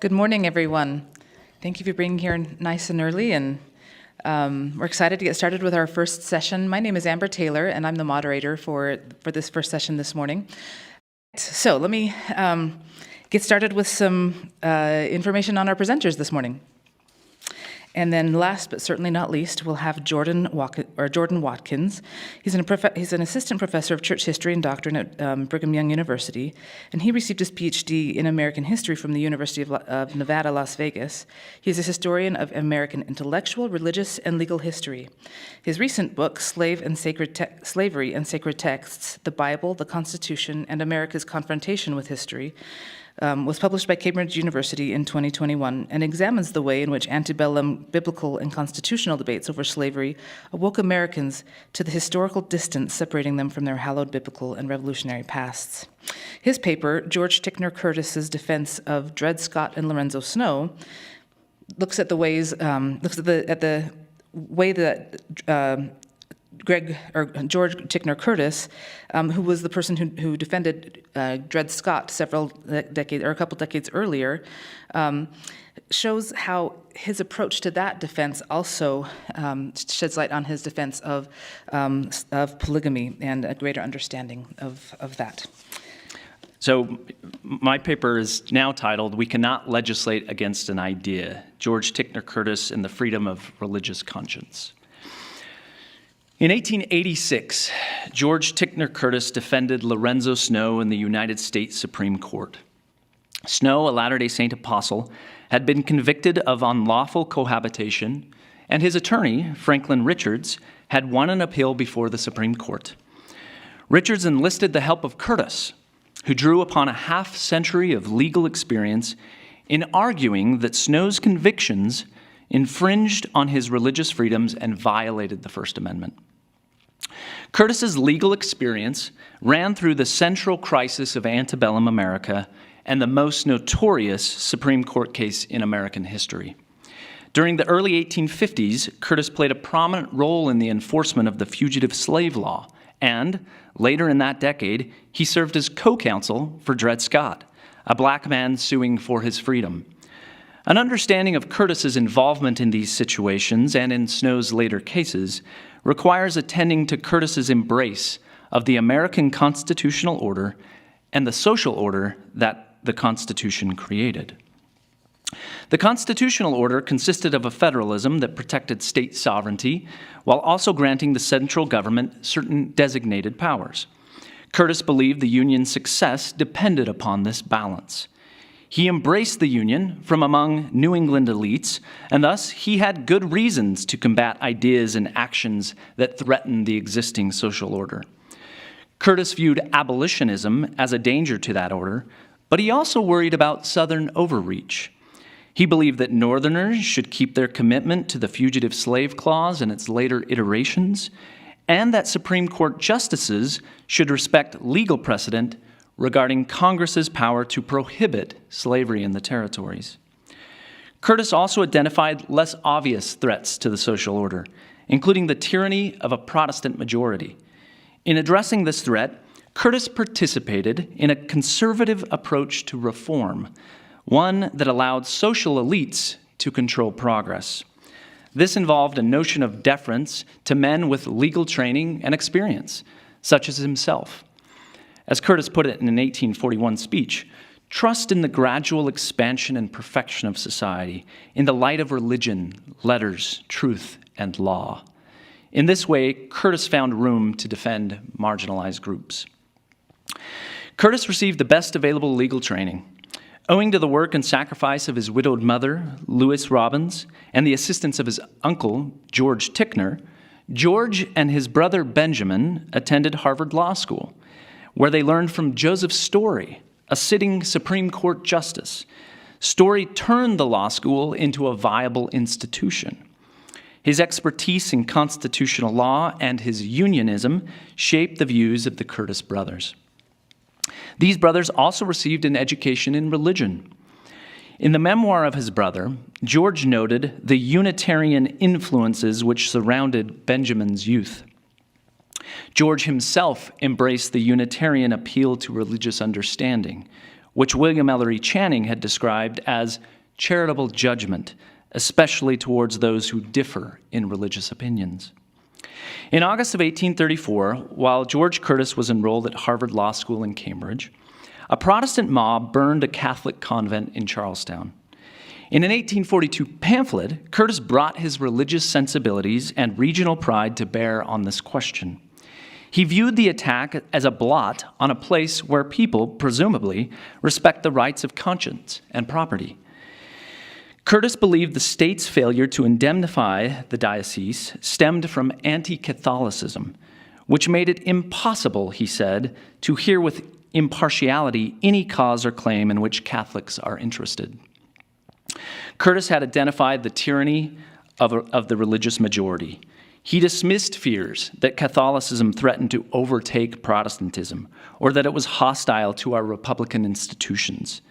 Good morning, everyone. Thank you for being here nice and early, and we're excited to get started with our first session. My name is Amber Taylor, and I'm the moderator for this first session this morning. So let me get started with some information on our presenters this morning. And then last but certainly not least, we'll have Jordan Watkins. He's an assistant professor of church history and doctrine at Brigham Young University, and he received his PhD in American history from the University of Nevada, Las Vegas. He's a historian of American intellectual, religious, and legal history. His recent book, Slavery and Sacred Texts, The Bible, the Constitution, and America's Confrontation with History, was published by Cambridge University in 2021 and examines the way in which antebellum biblical and constitutional debates over slavery awoke Americans to the historical distance separating them from their hallowed biblical and revolutionary pasts. His paper, George Ticknor Curtis's Defense of Dred Scott and Lorenzo Snow, looks at the way that George Ticknor Curtis, who was the person who defended Dred Scott a couple decades earlier, shows how his approach to that defense also sheds light on his defense of polygamy and a greater understanding of that. So my paper is now titled, "We Cannot Legislate Against an Idea, George Ticknor Curtis and the Freedom of Religious Conscience." In 1886, George Ticknor Curtis defended Lorenzo Snow in the United States Supreme Court. Snow, a Latter-day Saint apostle, had been convicted of unlawful cohabitation, and his attorney, Franklin Richards, had won an appeal before the Supreme Court. Richards enlisted the help of Curtis, who drew upon a half-century of legal experience in arguing that Snow's convictions infringed on his religious freedoms and violated the First Amendment. Curtis's legal experience ran through the central crisis of antebellum America and the most notorious Supreme Court case in American history. During the early 1850s, Curtis played a prominent role in the enforcement of the fugitive slave law, and later in that decade, he served as co-counsel for Dred Scott, a black man suing for his freedom. An understanding of Curtis's involvement in these situations and in Snow's later cases requires attending to Curtis's embrace of the American constitutional order and the social order that the Constitution created. The constitutional order consisted of a federalism that protected state sovereignty while also granting the central government certain designated powers. Curtis believed the Union's success depended upon this balance. He embraced the Union from among New England elites, and thus he had good reasons to combat ideas and actions that threatened the existing social order. Curtis viewed abolitionism as a danger to that order, but he also worried about Southern overreach. He believed that Northerners should keep their commitment to the Fugitive Slave Clause and its later iterations, and that Supreme Court justices should respect legal precedent regarding Congress's power to prohibit slavery in the territories. Curtis also identified less obvious threats to the social order, including the tyranny of a Protestant majority. In addressing this threat, Curtis participated in a conservative approach to reform, one that allowed social elites to control progress. This involved a notion of deference to men with legal training and experience, such as himself. As Curtis put it in an 1841 speech, trust in the gradual expansion and perfection of society, in the light of religion, letters, truth, and law. In this way, Curtis found room to defend marginalized groups. Curtis received the best available legal training. Owing to the work and sacrifice of his widowed mother, Louis Robbins, and the assistance of his uncle, George Ticknor, George and his brother Benjamin attended Harvard Law School, where they learned from Joseph Story, a sitting Supreme Court justice. Story turned the law school into a viable institution. His expertise in constitutional law and his unionism shaped the views of the Curtis brothers. These brothers also received an education in religion. In the memoir of his brother, George noted the Unitarian influences which surrounded Benjamin's youth. George himself embraced the Unitarian appeal to religious understanding, which William Ellery Channing had described as charitable judgment, especially towards those who differ in religious opinions. In August of 1834, while George Curtis was enrolled at Harvard Law School in Cambridge, a Protestant mob burned a Catholic convent in Charlestown. In an 1842 pamphlet, Curtis brought his religious sensibilities and regional pride to bear on this question. He viewed the attack as a blot on a place where people, presumably, respect the rights of conscience and property. Curtis believed the state's failure to indemnify the diocese stemmed from anti-Catholicism, which made it impossible, he said, to hear with impartiality any cause or claim in which Catholics are interested. Curtis had identified the tyranny of the religious majority. He dismissed fears that Catholicism threatened to overtake Protestantism or that it was hostile to our republican institutions.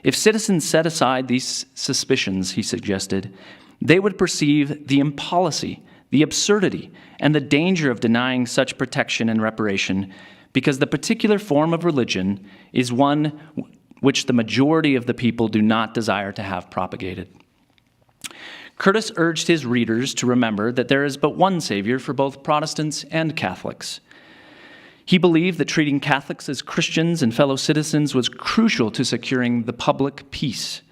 If citizens set aside these suspicions, he suggested, they would perceive the impolicy, the absurdity, and the danger of denying such protection and reparation because the particular form of religion is one which the majority of the people do not desire to have propagated. Curtis urged his readers to remember that there is but one Savior for both Protestants and Catholics. He believed that treating Catholics as Christians and fellow citizens was crucial to securing the public peace,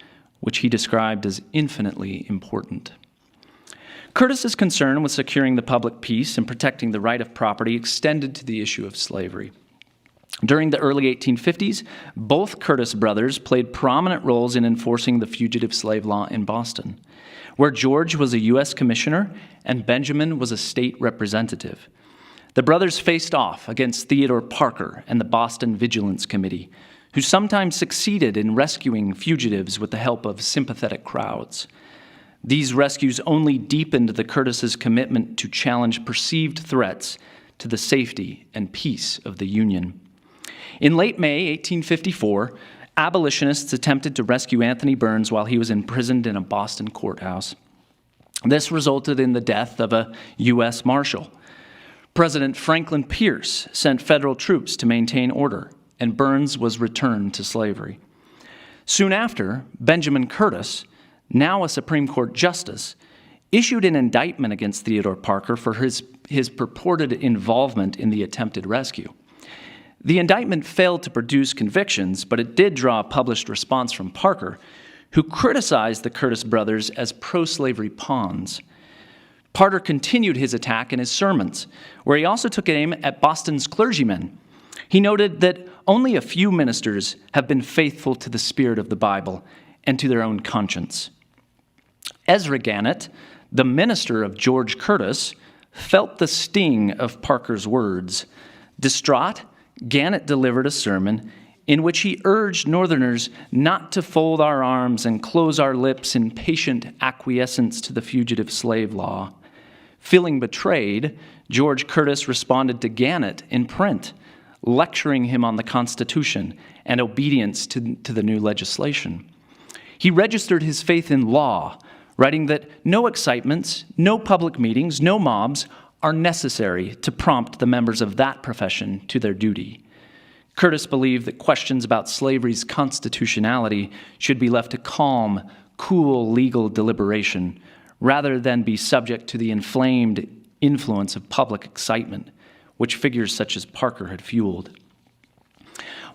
which he described as infinitely important. Curtis's concern with securing the public peace and protecting the right of property extended to the issue of slavery. During the early 1850s, both Curtis brothers played prominent roles in enforcing the fugitive slave law in Boston, where George was a U.S. commissioner and Benjamin was a state representative. The brothers faced off against Theodore Parker and the Boston Vigilance Committee, who sometimes succeeded in rescuing fugitives with the help of sympathetic crowds. These rescues only deepened the Curtis's commitment to challenge perceived threats to the safety and peace of the Union. In late May 1854, abolitionists attempted to rescue Anthony Burns while he was imprisoned in a Boston courthouse. This resulted in the death of a U.S. Marshal. President Franklin Pierce sent federal troops to maintain order, and Burns was returned to slavery. Soon after, Benjamin Curtis, now a Supreme Court justice, issued an indictment against Theodore Parker for his purported involvement in the attempted rescue. The indictment failed to produce convictions, but it did draw a published response from Parker, who criticized the Curtis brothers as pro-slavery pawns. Parker continued his attack in his sermons, where he also took aim at Boston's clergymen. He noted that only a few ministers have been faithful to the spirit of the Bible and to their own conscience. Ezra Gannett, the minister of George Curtis, felt the sting of Parker's words. Distraught, Gannett delivered a sermon in which he urged Northerners not to fold our arms and close our lips in patient acquiescence to the fugitive slave law. Feeling betrayed, George Curtis responded to Gannett in print, lecturing him on the Constitution and obedience to the new legislation. He registered his faith in law, writing that no excitements, no public meetings, no mobs are necessary to prompt the members of that profession to their duty. Curtis believed that questions about slavery's constitutionality should be left to calm, cool legal deliberation, rather than be subject to the inflamed influence of public excitement, which figures such as Parker had fueled.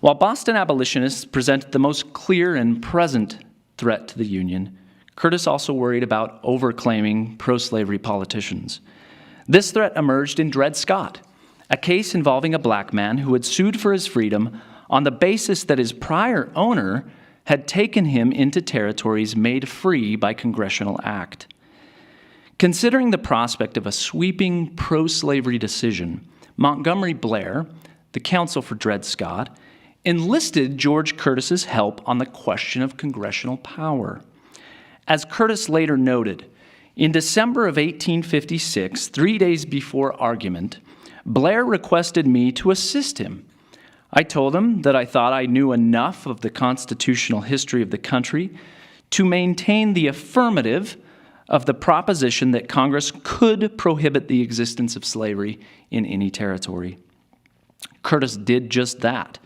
While Boston abolitionists presented the most clear and present threat to the Union, Curtis also worried about overclaiming pro-slavery politicians. This threat emerged in Dred Scott, a case involving a black man who had sued for his freedom on the basis that his prior owner had taken him into territories made free by congressional act. Considering the prospect of a sweeping pro-slavery decision, Montgomery Blair, the counsel for Dred Scott, enlisted George Curtis's help on the question of congressional power. As Curtis later noted, in December of 1856, 3 days before argument, Blair requested me to assist him. I told him that I thought I knew enough of the constitutional history of the country to maintain the affirmative of the proposition that Congress could prohibit the existence of slavery in any territory. Curtis did just that,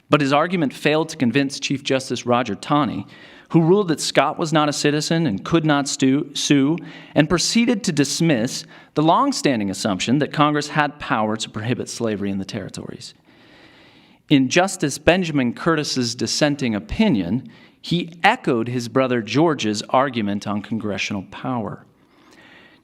But his argument failed to convince Chief Justice Roger Taney, who ruled that Scott was not a citizen and could not sue, and proceeded to dismiss the long-standing assumption that Congress had power to prohibit slavery in the territories. In Justice Benjamin Curtis's dissenting opinion, he echoed his brother George's argument on congressional power.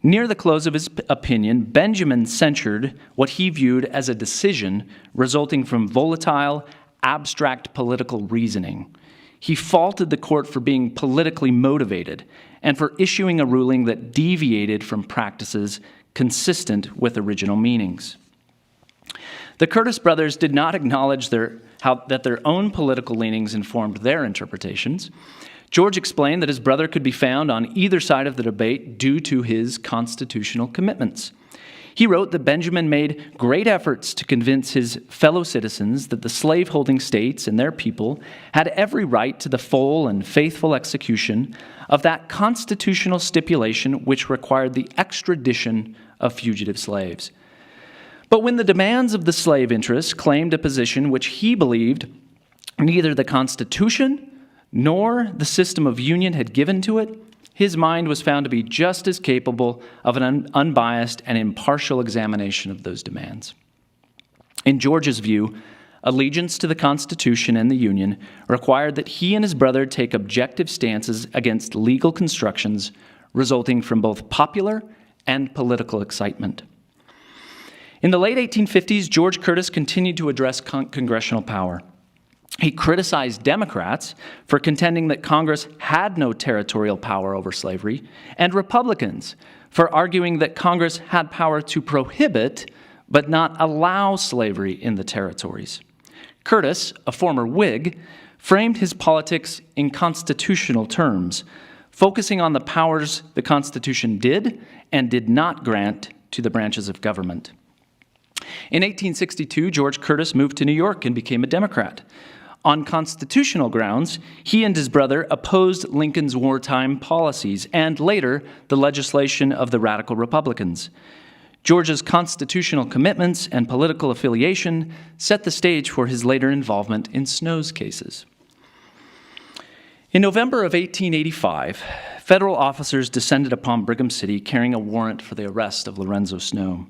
Near the close of his opinion, Benjamin censured what he viewed as a decision resulting from volatile, abstract political reasoning. He faulted the court for being politically motivated and for issuing a ruling that deviated from practices consistent with original meanings. The Curtis brothers did not acknowledge that their own political leanings informed their interpretations. George explained that his brother could be found on either side of the debate due to his constitutional commitments. He wrote that Benjamin made great efforts to convince his fellow citizens that the slaveholding states and their people had every right to the full and faithful execution of that constitutional stipulation which required the extradition of fugitive slaves. But when the demands of the slave interests claimed a position which he believed neither the Constitution nor the system of union had given to it, his mind was found to be just as capable of an unbiased and impartial examination of those demands. In George's view, allegiance to the Constitution and the Union required that he and his brother take objective stances against legal constructions resulting from both popular and political excitement. In the late 1850s, George Curtis continued to address congressional power. He criticized Democrats for contending that Congress had no territorial power over slavery, and Republicans for arguing that Congress had power to prohibit but not allow slavery in the territories. Curtis, a former Whig, framed his politics in constitutional terms, focusing on the powers the Constitution did and did not grant to the branches of government. In 1862, George Curtis moved to New York and became a Democrat. On constitutional grounds, he and his brother opposed Lincoln's wartime policies and later the legislation of the radical Republicans. George's constitutional commitments and political affiliation set the stage for his later involvement in Snow's cases. In November of 1885, federal officers descended upon Brigham City carrying a warrant for the arrest of Lorenzo Snow.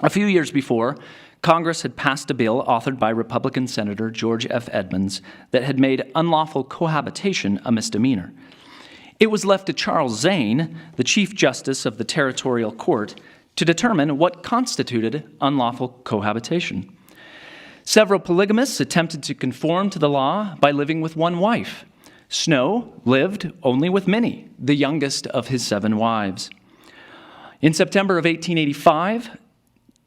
A few years before, Congress had passed a bill authored by Republican Senator George F. Edmunds that had made unlawful cohabitation a misdemeanor. It was left to Charles Zane, the Chief Justice of the Territorial Court, to determine what constituted unlawful cohabitation. Several polygamists attempted to conform to the law by living with one wife. Snow lived only with Minnie, the youngest of his 7 wives. In September of 1885,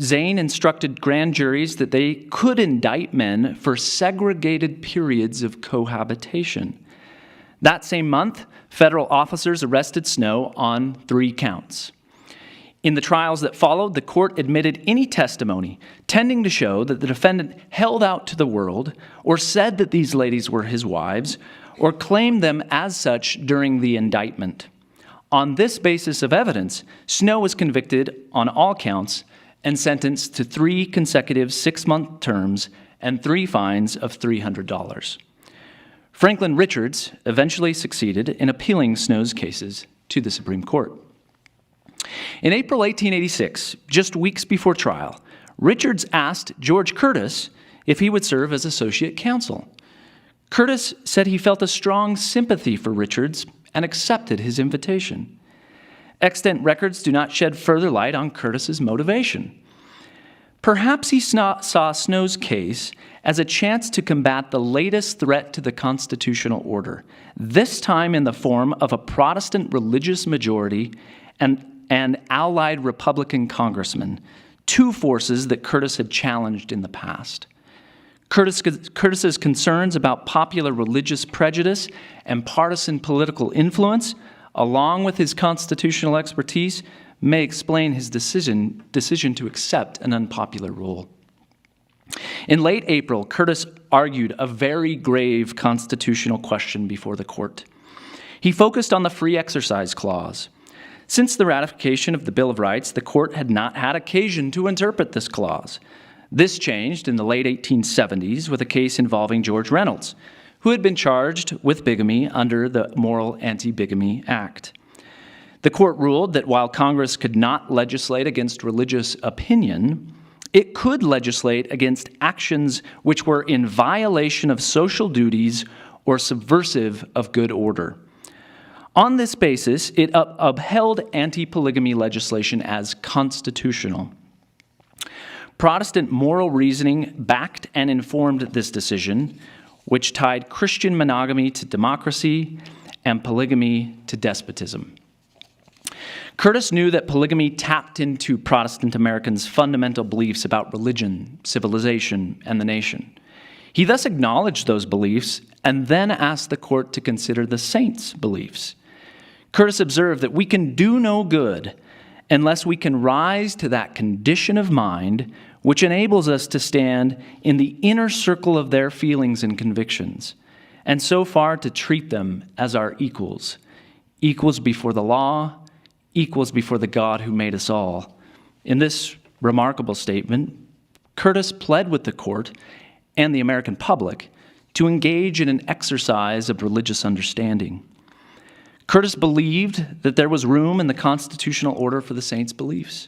Zane instructed grand juries that they could indict men for segregated periods of cohabitation. That same month, federal officers arrested Snow on 3 counts. In the trials that followed, the court admitted any testimony tending to show that the defendant held out to the world or said that these ladies were his wives or claimed them as such during the indictment. On this basis of evidence, Snow was convicted on all counts and sentenced to 3 consecutive 6-month terms and 3 fines of $300. Franklin Richards eventually succeeded in appealing Snow's cases to the Supreme Court. In April 1886, just weeks before trial, Richards asked George Curtis if he would serve as associate counsel. Curtis said he felt a strong sympathy for Richards and accepted his invitation. Extant records do not shed further light on Curtis's motivation. Perhaps he saw Snow's case as a chance to combat the latest threat to the constitutional order, this time in the form of a Protestant religious majority and an allied Republican congressman, 2 forces that Curtis had challenged in the past. Curtis's concerns about popular religious prejudice and partisan political influence, along with his constitutional expertise, may explain his decision to accept an unpopular role. In late April, Curtis argued a very grave constitutional question before the court. He focused on the Free Exercise Clause. Since the ratification of the Bill of Rights, the court had not had occasion to interpret this clause. This changed in the late 1870s with a case involving George Reynolds, who had been charged with bigamy under the Moral Anti-Bigamy Act. The court ruled that while Congress could not legislate against religious opinion, it could legislate against actions which were in violation of social duties or subversive of good order. On this basis, it upheld anti-polygamy legislation as constitutional. Protestant moral reasoning backed and informed this decision, which tied Christian monogamy to democracy and polygamy to despotism. Curtis knew that polygamy tapped into Protestant Americans' fundamental beliefs about religion, civilization, and the nation. He thus acknowledged those beliefs and then asked the court to consider the saints' beliefs. Curtis observed that we can do no good unless we can rise to that condition of mind which enables us to stand in the inner circle of their feelings and convictions, and so far to treat them as our equals, equals before the law, equals before the God who made us all. In this remarkable statement, Curtis pled with the court and the American public to engage in an exercise of religious understanding. Curtis believed that there was room in the constitutional order for the saints' beliefs.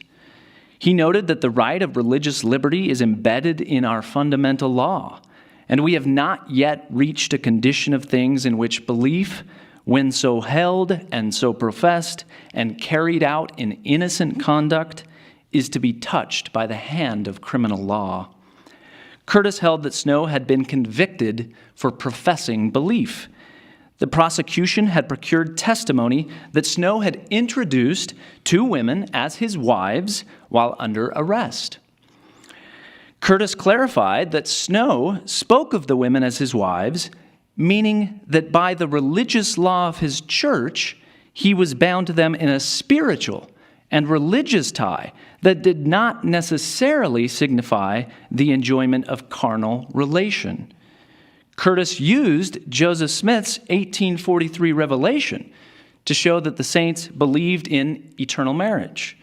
He noted that the right of religious liberty is embedded in our fundamental law, and we have not yet reached a condition of things in which belief, when so held and so professed and carried out in innocent conduct, is to be touched by the hand of criminal law. Curtis held that Snow had been convicted for professing belief. The prosecution had procured testimony that Snow had introduced two women as his wives while under arrest. Curtis clarified that Snow spoke of the women as his wives, meaning that by the religious law of his church, he was bound to them in a spiritual and religious tie that did not necessarily signify the enjoyment of carnal relation. Curtis used Joseph Smith's 1843 revelation to show that the saints believed in eternal marriage.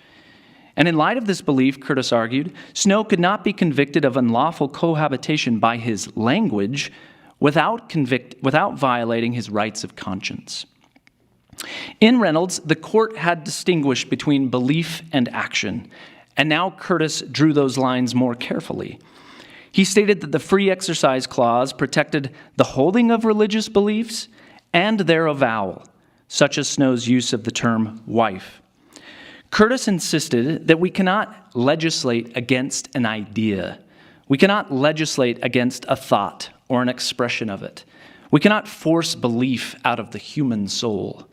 And in light of this belief, Curtis argued, Snow could not be convicted of unlawful cohabitation by his language without violating his rights of conscience. In Reynolds, the court had distinguished between belief and action, and now Curtis drew those lines more carefully. He stated that the Free Exercise Clause protected the holding of religious beliefs and their avowal, such as Snow's use of the term wife. Curtis insisted that we cannot legislate against an idea. We cannot legislate against a thought or an expression of it. We cannot force belief out of the human soul.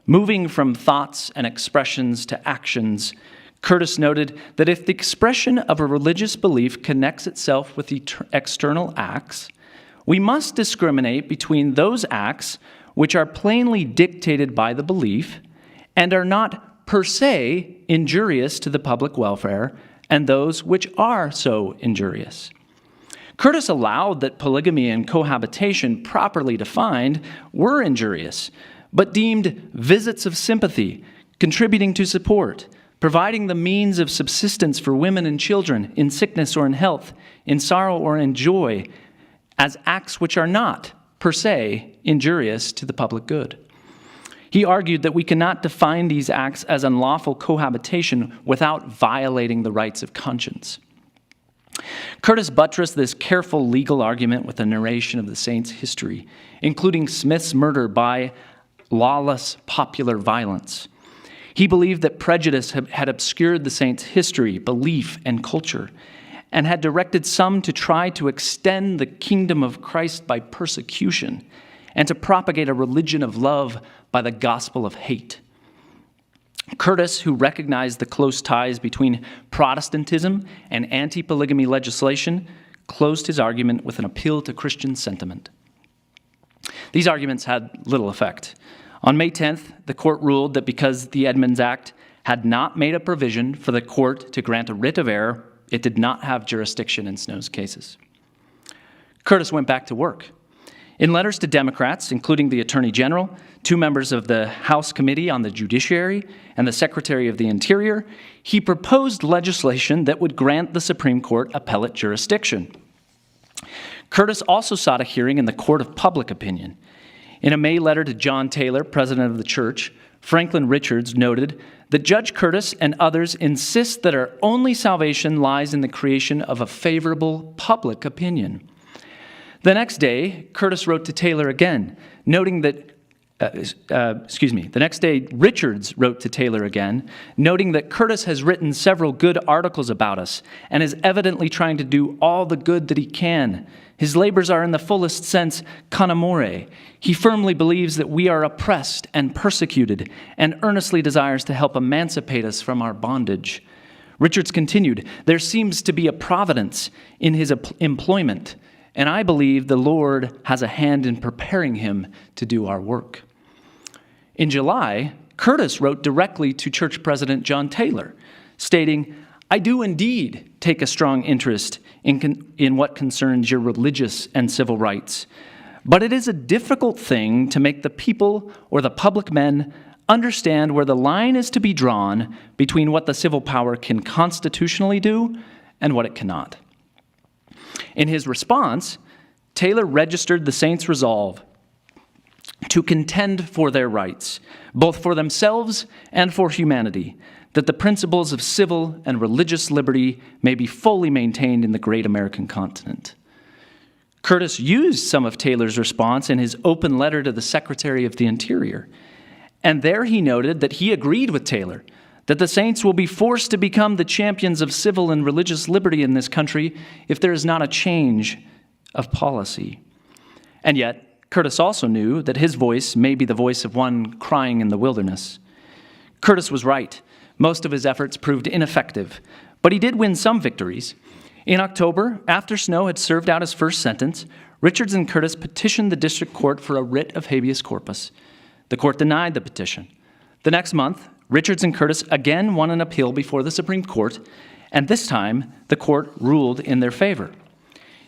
Moving from thoughts and expressions to actions, Curtis noted that if the expression of a religious belief connects itself with external acts, we must discriminate between those acts which are plainly dictated by the belief and are not per se injurious to the public welfare, and those which are so injurious. Curtis allowed that polygamy and cohabitation, properly defined, were injurious, but deemed visits of sympathy, contributing to support, providing the means of subsistence for women and children in sickness or in health, in sorrow or in joy, as acts which are not, per se, injurious to the public good. He argued that we cannot define these acts as unlawful cohabitation without violating the rights of conscience. Curtis buttressed this careful legal argument with a narration of the saints' history, including Smith's murder by lawless popular violence. He believed that prejudice had obscured the saints' history, belief, and culture, and had directed some to try to extend the kingdom of Christ by persecution and to propagate a religion of love by the gospel of hate. Curtis, who recognized the close ties between Protestantism and anti-polygamy legislation, closed his argument with an appeal to Christian sentiment. These arguments had little effect. On May 10th, the court ruled that because the Edmunds Act had not made a provision for the court to grant a writ of error, it did not have jurisdiction in Snow's cases. Curtis went back to work. In letters to Democrats, including the Attorney General, 2 members of the House Committee on the Judiciary, and the Secretary of the Interior, he proposed legislation that would grant the Supreme Court appellate jurisdiction. Curtis also sought a hearing in the Court of Public Opinion. In a May letter to John Taylor, president of the church, Franklin Richards noted that Judge Curtis and others insist that our only salvation lies in the creation of a favorable public opinion. The next day, Curtis wrote to Taylor again, noting that the next day, Richards wrote to Taylor again, noting that Curtis has written several good articles about us and is evidently trying to do all the good that he can. His labors are in the fullest sense con amore. He firmly believes that we are oppressed and persecuted and earnestly desires to help emancipate us from our bondage. Richards continued, there seems to be a providence in his employment, and I believe the Lord has a hand in preparing him to do our work. In July, Curtis wrote directly to church president John Taylor, stating, I do indeed take a strong interest in what concerns your religious and civil rights, but it is a difficult thing to make the people or the public men understand where the line is to be drawn between what the civil power can constitutionally do and what it cannot. In his response, Taylor registered the saints' resolve to contend for their rights, both for themselves and for humanity, that the principles of civil and religious liberty may be fully maintained in the great American continent. Curtis used some of Taylor's response in his open letter to the Secretary of the Interior, and there he noted that he agreed with Taylor that the saints will be forced to become the champions of civil and religious liberty in this country if there is not a change of policy. And yet, Curtis also knew that his voice may be the voice of one crying in the wilderness. Curtis was right. Most of his efforts proved ineffective, but he did win some victories. In October, after Snow had served out his first sentence, Richards and Curtis petitioned the district court for a writ of habeas corpus. The court denied the petition. The next month, Richards and Curtis again won an appeal before the Supreme Court, and this time the court ruled in their favor.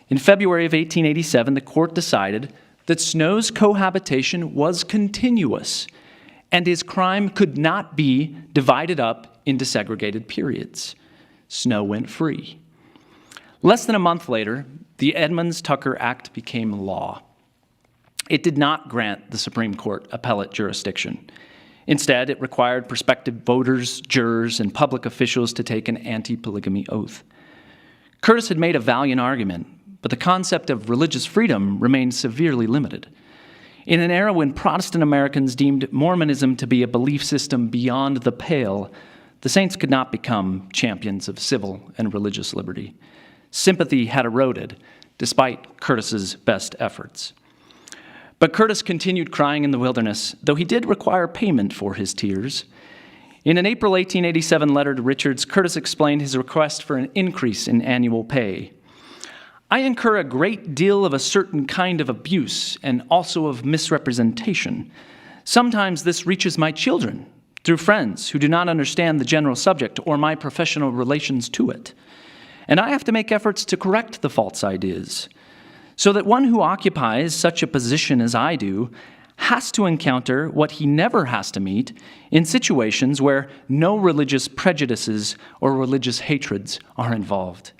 In February of 1887, the court decided that Snow's cohabitation was continuous, and his crime could not be divided up into segregated periods. Snow went free. Less than a month later, the Edmunds-Tucker Act became law. It did not grant the Supreme Court appellate jurisdiction. Instead, it required prospective voters, jurors, and public officials to take an anti-polygamy oath. Curtis had made a valiant argument, but the concept of religious freedom remained severely limited. In an era when Protestant Americans deemed Mormonism to be a belief system beyond the pale, the saints could not become champions of civil and religious liberty. Sympathy had eroded, despite Curtis's best efforts. But Curtis continued crying in the wilderness, though he did require payment for his tears. In an April 1887 letter to Richards, Curtis explained his request for an increase in annual pay. I incur a great deal of a certain kind of abuse and also of misrepresentation. Sometimes this reaches my children through friends who do not understand the general subject or my professional relations to it. And I have to make efforts to correct the false ideas, so that one who occupies such a position as I do has to encounter what he never has to meet in situations where no religious prejudices or religious hatreds are involved.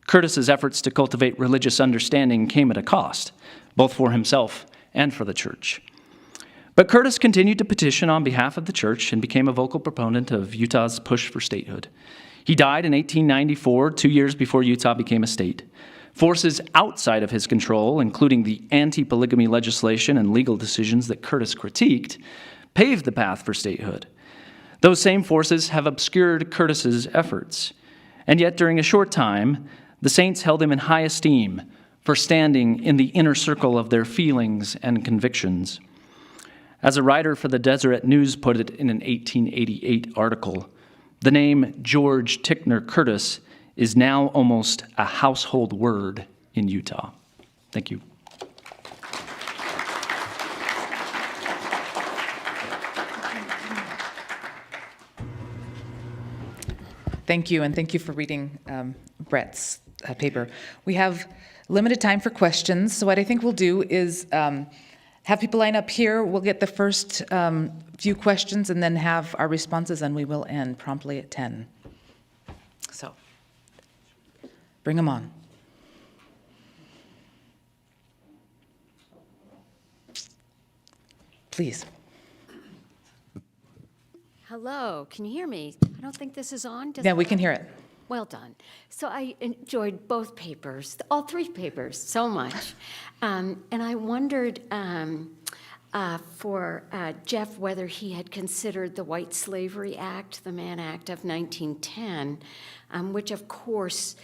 Curtis's efforts to cultivate religious understanding came at a cost, both for himself and for the church. But Curtis continued to petition on behalf of the church and became a vocal proponent of Utah's push for statehood. He died in 1894, 2 years before Utah became a state. Forces outside of his control, including the anti-polygamy legislation and legal decisions that Curtis critiqued, paved the path for statehood. Those same forces have obscured Curtis's efforts. And yet, during a short time, the saints held him in high esteem for standing in the inner circle of their feelings and convictions. As a writer for the Deseret News put it in an 1888 article, the name George Ticknor Curtis is now almost a household word in Utah. Thank you. Thank you, and thank you for reading Brett's paper. We have limited time for questions, so what I think we'll do is have people line up here. We'll get the first few questions and then have our responses, and we will end promptly at 10. So, bring them on. Please. Hello, can you hear me? I don't think this is on. Yeah, we can hear it. Well done. So I enjoyed both papers, all three papers, so much. And I wondered for Jeff whether he had considered the White Slavery Act, the Mann Act of 1910, which of course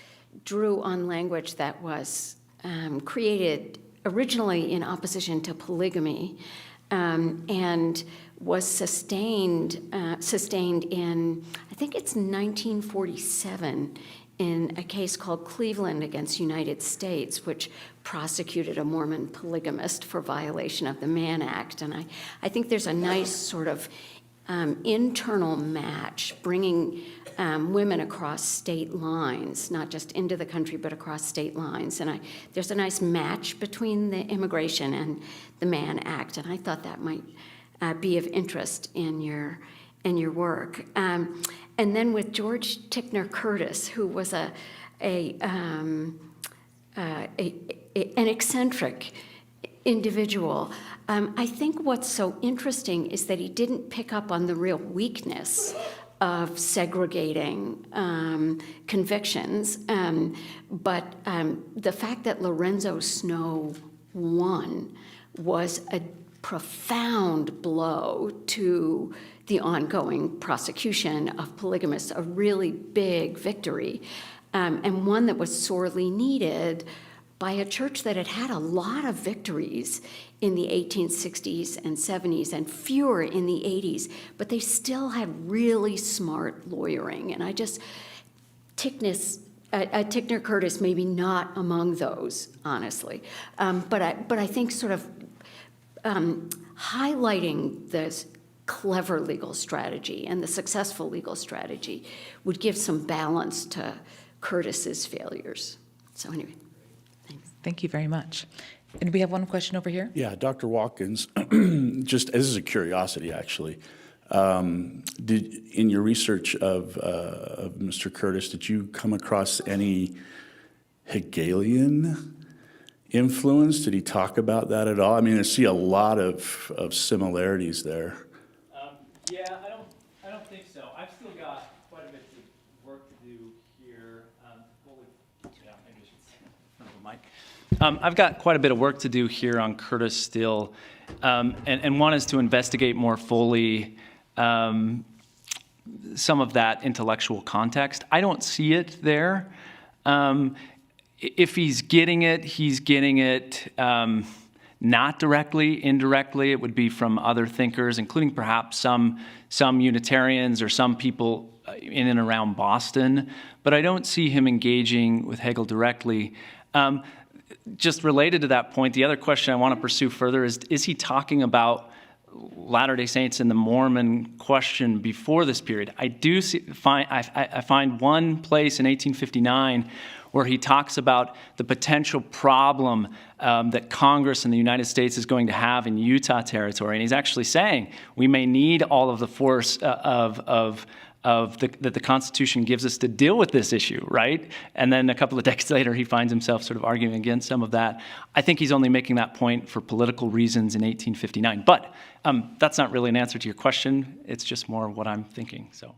drew on language that was created originally in opposition to polygamy, and was sustained in, I think it's 1947, in a case called Cleveland against United States, which prosecuted a Mormon polygamist for violation of the Mann Act. And I think there's a nice sort of internal match, bringing women across state lines, not just into the country, but across state lines. And there's a nice match between the immigration and the Mann Act, and I thought that might be of interest in your work. And then with George Ticknor Curtis, who was an eccentric individual, I think what's so interesting is that he didn't pick up on the real weakness of segregating convictions, but the fact that Lorenzo Snow won was a profound blow to the ongoing prosecution of polygamists, a really big victory, and one that was sorely needed by a church that had had a lot of victories in the 1860s and 70s and fewer in the 80s, but they still had really smart lawyering. And Ticknor Curtis maybe not among those, honestly, but I think sort of highlighting this clever legal strategy and the successful legal strategy would give some balance to Curtis's failures. So anyway, thanks. Thank you very much. And we have one question over here. Yeah, Dr. Watkins, just as a curiosity, actually, in your research of Mr. Curtis, did you come across any Hegelian influence? Did he talk about that at all? I mean, I see a lot of similarities there. Yeah, I don't think so. I've still got quite a bit of work to do here. Maybe I should sit in front of the mic. I've got quite a bit of work to do here on Curtis still, and one is to investigate more fully some of that intellectual context. I don't see it there. If he's getting it not directly, indirectly. It would be from other thinkers, including perhaps some Unitarians or some people in and around Boston. But I don't see him engaging with Hegel directly. Just related to that point, the other question I want to pursue further is he talking about Latter-day Saints and the Mormon question before this period? I find one place in 1859 where he talks about the potential problem that Congress in the United States is going to have in Utah territory. And he's actually saying we may need all of the force that the Constitution gives us to deal with this issue, right? And then a couple of decades later, he finds himself sort of arguing against some of that. I think he's only making that point for political reasons in 1859. But that's not really an answer to your question. It's just more what I'm thinking, so.